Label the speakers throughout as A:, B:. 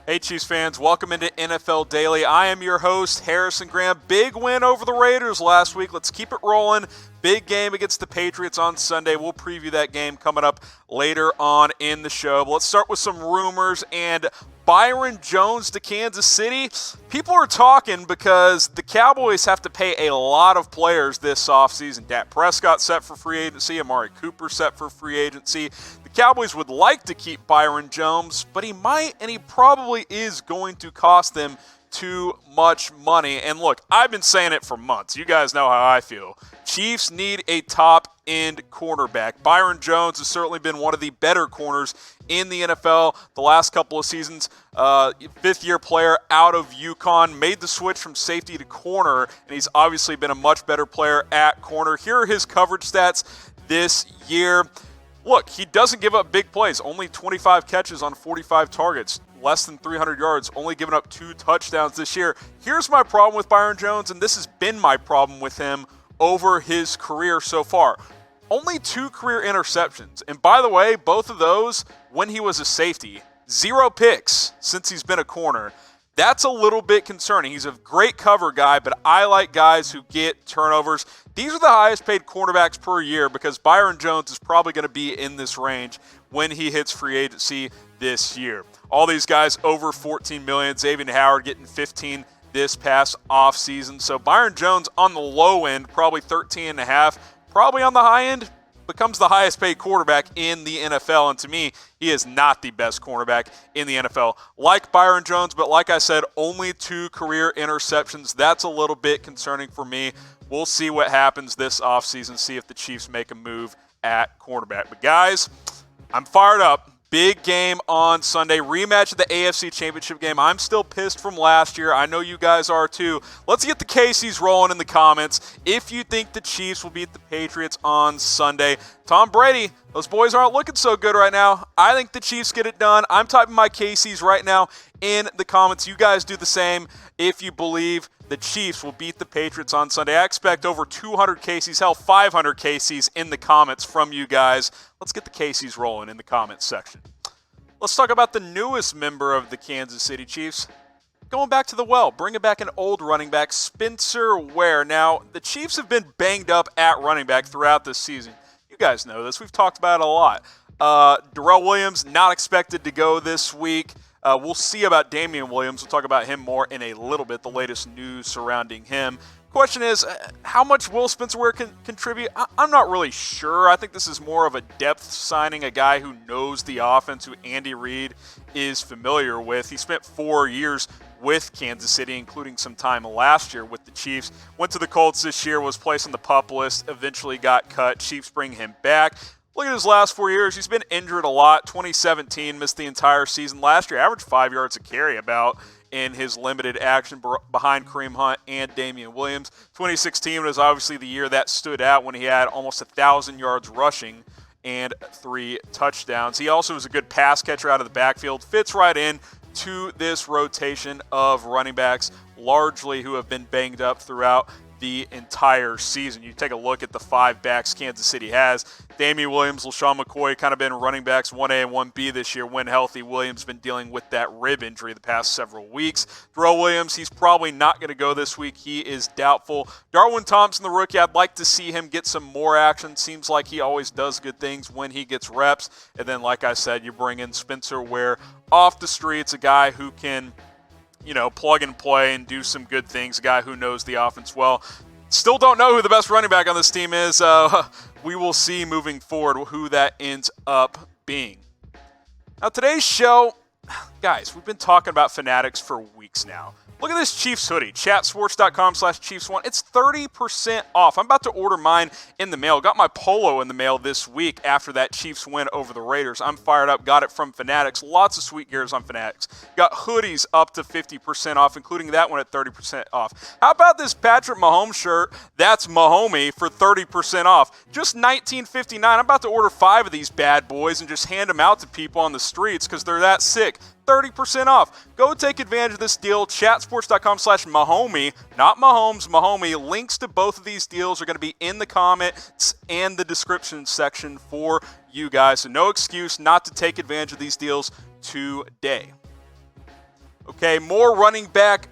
A: Hey Chiefs fans, welcome into NFL Daily. I am your host, Harrison Graham. Big win over the Raiders last week. Let's keep it rolling. Big game against the Patriots on Sunday. We'll preview that game coming up later on in the show. But let's start with some rumors and Byron Jones to Kansas City. People are talking because the Cowboys have to pay a lot of players this offseason. Dak Prescott set for free agency. Amari Cooper set for free agency. The Cowboys would like to keep Byron Jones, but he might and he probably is going to cost them too much money. And look, I've been saying it for months. You guys know how I feel. Chiefs need a top-end cornerback. Byron Jones has certainly been one of the better corners in the NFL the last couple of seasons. Fifth-year player out of UConn, made the switch from safety to corner, and he's obviously been a much better player at corner. Here are his coverage stats this year. Look, he doesn't give up big plays. Only 25 catches on 45 targets. Less than 300 yards, only giving up 2 touchdowns this year. Here's my problem with Byron Jones, and this has been my problem with him over his career so far. Only 2 career interceptions. And by the way, both of those when he was a safety. 0 picks since he's been a corner. That's a little bit concerning. He's a great cover guy, but I like guys who get turnovers. These are the highest paid cornerbacks per year because Byron Jones is probably going to be in this range when he hits free agency this year. All these guys over $14 million. Xavier Howard getting $15 this past offseason. So Byron Jones on the low end, probably $13.5. Probably on the high end, becomes the highest paid quarterback in the NFL. And to me, he is not the best cornerback in the NFL. Like Byron Jones, but like I said, only 2 career interceptions. That's a little bit concerning for me. We'll see what happens this offseason, see if the Chiefs make a move at cornerback. But guys, I'm fired up. Big game on Sunday. Rematch of the AFC Championship game. I'm still pissed from last year. I know you guys are too. Let's get the KCs rolling in the comments. If you think the Chiefs will beat the Patriots on Sunday. Tom Brady, those boys aren't looking so good right now. I think the Chiefs get it done. I'm typing my KCs right now in the comments. You guys do the same if you believe the Chiefs will beat the Patriots on Sunday. I expect over 200 KCs, hell, 500 KCs in the comments from you guys. Let's get the KCs rolling in the comments section. Let's talk about the newest member of the Kansas City Chiefs. Going back to the well, bringing back an old running back, Spencer Ware. Now, the Chiefs have been banged up at running back throughout this season. You guys know this. We've talked about it a lot. Darrel Williams, not expected to go this week. We'll see about Damien Williams. We'll talk about him more in a little bit, the latest news surrounding him. Question is, how much will Spencer Ware contribute? I'm not really sure. I think this is more of a depth signing, a guy who knows the offense, who Andy Reid is familiar with. He spent 4 years with Kansas City, including some time last year with the Chiefs. Went to the Colts this year, was placed on the PUP list, eventually got cut. Chiefs bring him back. Look at his last 4 years. He's been injured a lot. 2017, missed the entire season. Last year, averaged 5 yards a carry about in his limited action behind Kareem Hunt and Damien Williams. 2016 was obviously the year that stood out when he had almost 1,000 yards rushing and 3 touchdowns. He also was a good pass catcher out of the backfield. Fits right in to this rotation of running backs, largely who have been banged up throughout the entire season. You take a look at the 5 backs Kansas City has. Damien Williams, LaShawn McCoy kind of been running backs 1A and 1B this year when healthy. Williams been dealing with that rib injury the past several weeks. Darrel Williams, he's probably not going to go this week. He is doubtful. Darwin Thompson, the rookie, I'd like to see him get some more action. Seems like he always does good things when he gets reps. And then, like I said, you bring in Spencer Ware off the streets, a guy who can plug and play and do some good things, a guy who knows the offense well. Still don't know who the best running back on this team is. We will see moving forward who that ends up being. Now, today's show, guys, we've been talking about Fanatics for weeks now. Look at this Chiefs hoodie, chatsports.com/Chiefs1. It's 30% off. I'm about to order mine in the mail. Got my polo in the mail this week after that Chiefs win over the Raiders. I'm fired up. Got it from Fanatics. Lots of sweet gears on Fanatics. Got hoodies up to 50% off, including that one at 30% off. How about this Patrick Mahomes shirt? That's Mahomie for 30% off. Just $19.59. I'm about to order 5 of these bad boys and just hand them out to people on the streets because they're that sick. 30% off. Go take advantage of this deal. Chatsports.com/Mahomie, not Mahomes, Mahomie. Links to both of these deals are going to be in the comments and the description section for you guys. So no excuse not to take advantage of these deals today. Okay, more running back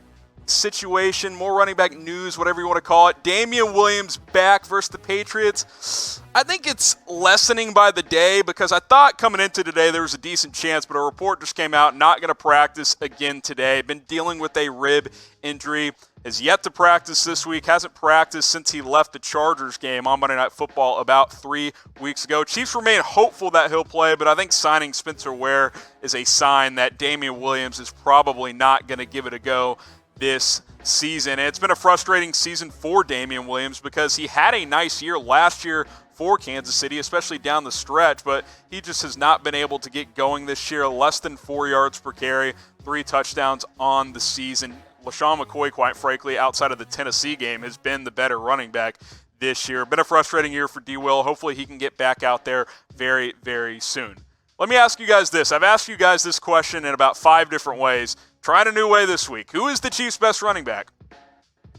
A: situation, more running back news, whatever you want to call it. Damien Williams back versus the Patriots. I think it's lessening by the day because I thought coming into today there was a decent chance, but a report just came out, not going to practice again today. Been dealing with a rib injury, has yet to practice this week, hasn't practiced since he left the Chargers game on Monday Night Football about 3 weeks ago. Chiefs remain hopeful that he'll play, but I think signing Spencer Ware is a sign that Damien Williams is probably not going to give it a go this season. And it's been a frustrating season for Damien Williams because he had a nice year last year for Kansas City, especially down the stretch, but he just has not been able to get going this year. Less than 4 yards per carry, 3 touchdowns on the season. LaShawn McCoy, quite frankly, outside of the Tennessee game, has been the better running back this year. Been a frustrating year for D-Will. Hopefully he can get back out there very, very soon. Let me ask you guys this. I've asked you guys this question in about 5 different ways. Trying a new way this week. Who is the Chiefs' best running back?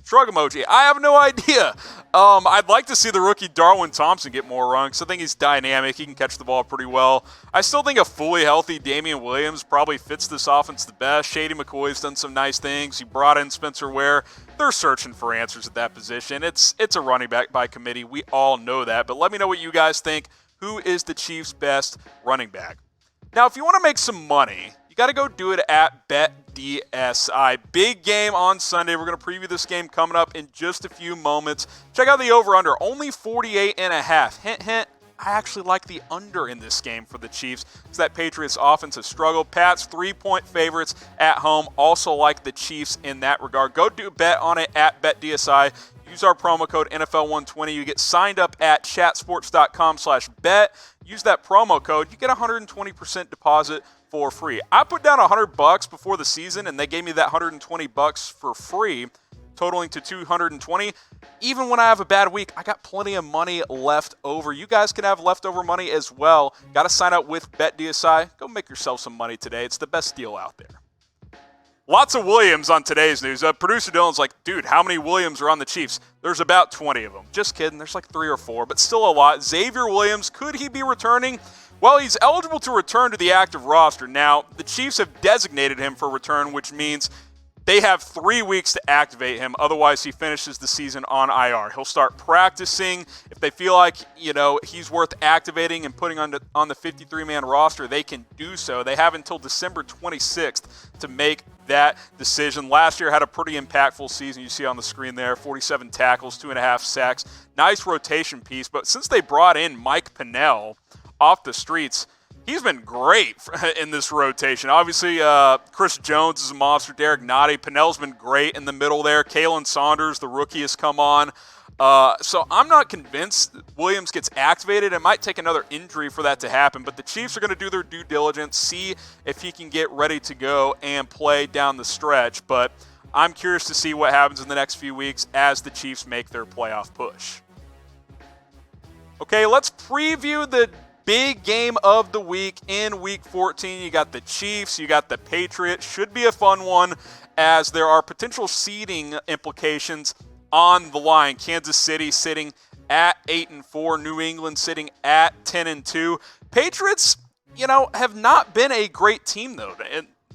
A: Shrug emoji. I have no idea. I'd like to see the rookie Darwin Thompson get more run because I think he's dynamic. He can catch the ball pretty well. I still think a fully healthy Damien Williams probably fits this offense the best. Shady McCoy's done some nice things. He brought in Spencer Ware. They're searching for answers at that position. It's a running back by committee. We all know that. But let me know what you guys think. Who is the Chiefs' best running back? Now, if you want to make some money, you got to go do it at BetDSI. Big game on Sunday. We're going to preview this game coming up in just a few moments. Check out the over-under, only 48.5. Hint, hint, I actually like the under in this game for the Chiefs because that Patriots offense has struggled. Pats 3-point favorites at home. Also like the Chiefs in that regard. Go do bet on it at BetDSI. Use our promo code NFL120. You get signed up at chatsports.com/bet. Use that promo code. You get 120% deposit for free. I put down $100 before the season, and they gave me that $120 for free, totaling to $220. Even when I have a bad week, I got plenty of money left over. You guys can have leftover money as well. Got to sign up with BetDSI. Go make yourself some money today. It's the best deal out there. Lots of Williams on today's news. Producer Dylan's like, dude, how many Williams are on the Chiefs? There's about 20 of them. Just kidding. There's like 3 or 4, but still a lot. Xavier Williams, could he be returning? Well, he's eligible to return to the active roster. Now, the Chiefs have designated him for return, which means they have 3 weeks to activate him. Otherwise, he finishes the season on IR. He'll start practicing. If they feel like, he's worth activating and putting on the 53-man roster, they can do so. They have until December 26th to make that decision. Last year had a pretty impactful season. You see on the screen there, 47 tackles, 2.5 sacks. Nice rotation piece. But since they brought in Mike Pennell off the streets, he's been great in this rotation. Obviously, Chris Jones is a monster. Derek Nottie. Pennell's been great in the middle there. Kalen Saunders, the rookie, has come on. So I'm not convinced Williams gets activated. It might take another injury for that to happen, but the Chiefs are going to do their due diligence, see if he can get ready to go and play down the stretch. But I'm curious to see what happens in the next few weeks as the Chiefs make their playoff push. Okay, let's preview the big game of the week in Week 14. You got the Chiefs, you got the Patriots. Should be a fun one as there are potential seeding implications on the line. Kansas City sitting at 8-4, New England sitting at 10-2. Patriots, have not been a great team though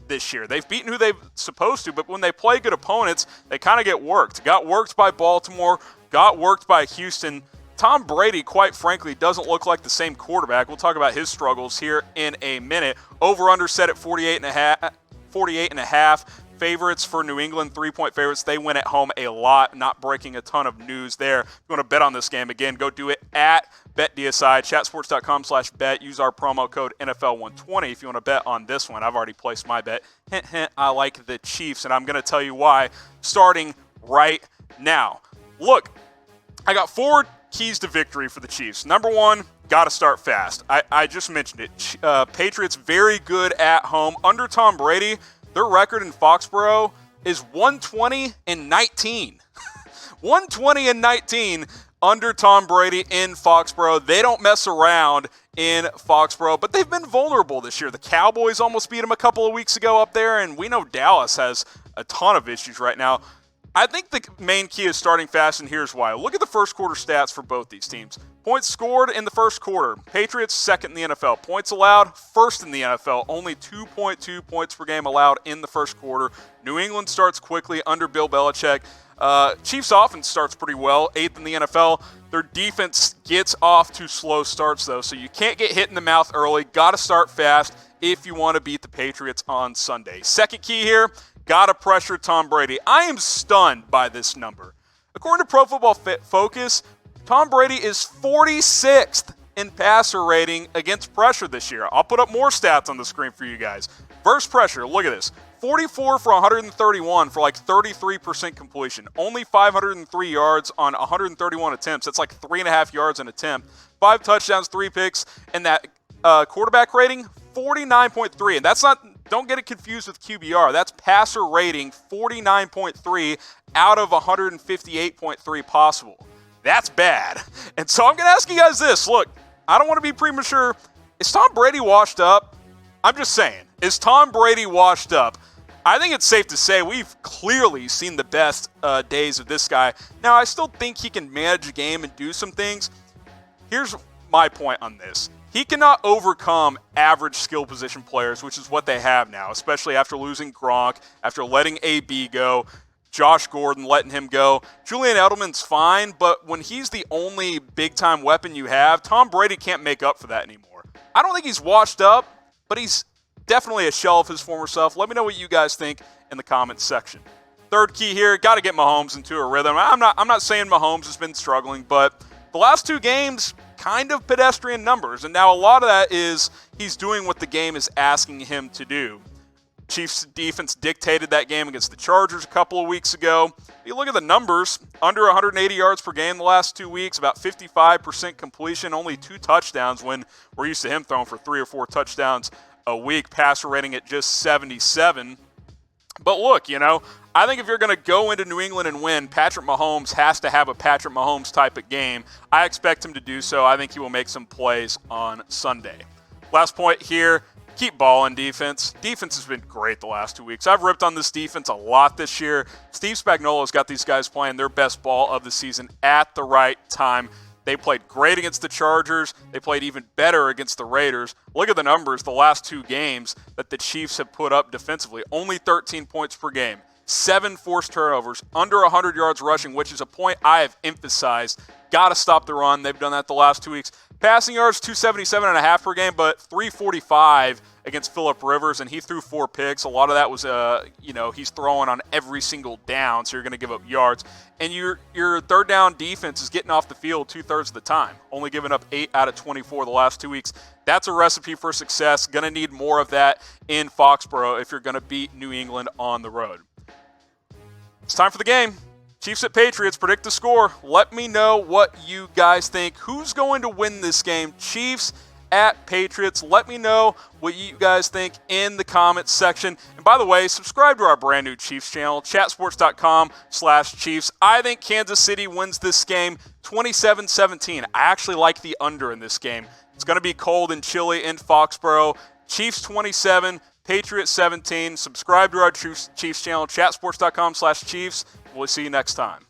A: this year. They've beaten who they're supposed to, but when they play good opponents, they kind of get worked. Got worked by Baltimore, got worked by Houston. Tom Brady, quite frankly, doesn't look like the same quarterback. We'll talk about his struggles here in a minute. Over-under set at 48.5. Favorites for New England, 3-point favorites. They win at home a lot, not breaking a ton of news there. If you want to bet on this game, again, go do it at BetDSI, chatsports.com/bet. Use our promo code NFL120 if you want to bet on this one. I've already placed my bet. Hint, hint, I like the Chiefs, and I'm going to tell you why starting right now. Look, I got 4 keys to victory for the Chiefs. Number 1, got to start fast. I just mentioned it. Patriots very good at home. Under Tom Brady, their record in Foxborough is 120-19. 120-19 under Tom Brady in Foxborough. They don't mess around in Foxborough, but they've been vulnerable this year. The Cowboys almost beat them a couple of weeks ago up there, and we know Dallas has a ton of issues right now. I think the main key is starting fast, and here's why. Look at the first quarter stats for both these teams. Points scored in the first quarter. Patriots, second in the NFL. Points allowed, first in the NFL. Only 2.2 points per game allowed in the first quarter. New England starts quickly under Bill Belichick. Chiefs offense starts pretty well, 8th in the NFL. Their defense gets off to slow starts, though, so you can't get hit in the mouth early. Got to start fast if you want to beat the Patriots on Sunday. Second key here, got to pressure Tom Brady. I am stunned by this number. According to Pro Football Focus, Tom Brady is 46th in passer rating against pressure this year. I'll put up more stats on the screen for you guys. Versus pressure, look at this. 44 for 131 for like 33% completion. Only 503 yards on 131 attempts. That's like 3.5 yards an attempt. 5 touchdowns, 3 picks. And that quarterback rating, 49.3. And that's not, don't get it confused with QBR. That's passer rating, 49.3 out of 158.3 possible. That's bad. And so I'm going to ask you guys this. Look, I don't want to be premature. Is Tom Brady washed up? I'm just saying. Is Tom Brady washed up? I think it's safe to say we've clearly seen the best days of this guy. Now, I still think he can manage a game and do some things. Here's my point on this. He cannot overcome average skill position players, which is what they have now, especially after losing Gronk, after letting AB go, Josh Gordon letting him go. Julian Edelman's fine, but when he's the only big-time weapon you have, Tom Brady can't make up for that anymore. I don't think he's washed up, but he's definitely a shell of his former self. Let me know what you guys think in the comments section. Third key here, got to get Mahomes into a rhythm. I'm not saying Mahomes has been struggling, but the last 2 games, kind of pedestrian numbers. And now a lot of that is he's doing what the game is asking him to do. Chiefs defense dictated that game against the Chargers a couple of weeks ago. You look at the numbers, under 180 yards per game the last 2 weeks, about 55% completion, only 2 touchdowns when we're used to him throwing for 3 or 4 touchdowns a week, passer rating at just 77. But look, I think if you're going to go into New England and win, Patrick Mahomes has to have a Patrick Mahomes type of game. I expect him to do so. I think he will make some plays on Sunday. Last point here, keep balling defense. Defense has been great the last 2 weeks. I've ripped on this defense a lot this year. Steve Spagnuolo's got these guys playing their best ball of the season at the right time. They played great against the Chargers. They played even better against the Raiders. Look at the numbers the last 2 games that the Chiefs have put up defensively. Only 13 points per game. 7 forced turnovers, under 100 yards rushing, which is a point I have emphasized. Got to stop the run. They've done that the last 2 weeks. Passing yards, 277.5 per game, but 345 against Phillip Rivers, and he threw 4 picks. A lot of that was, he's throwing on every single down, so you're going to give up yards. And your third down defense is getting off the field 2/3 of the time, only giving up 8 out of 24 the last 2 weeks. That's a recipe for success. Going to need more of that in Foxborough if you're going to beat New England on the road. It's time for the game. Chiefs at Patriots, predict the score. Let me know what you guys think. Who's going to win this game? Chiefs at Patriots. Let me know what you guys think in the comments section. And by the way, subscribe to our brand new Chiefs channel, chatsports.com/Chiefs. I think Kansas City wins this game 27-17. I actually like the under in this game. It's going to be cold and chilly in Foxborough. Chiefs 27, Patriots 17. Subscribe to our Chiefs channel, chatsports.com/Chiefs. We'll see you next time.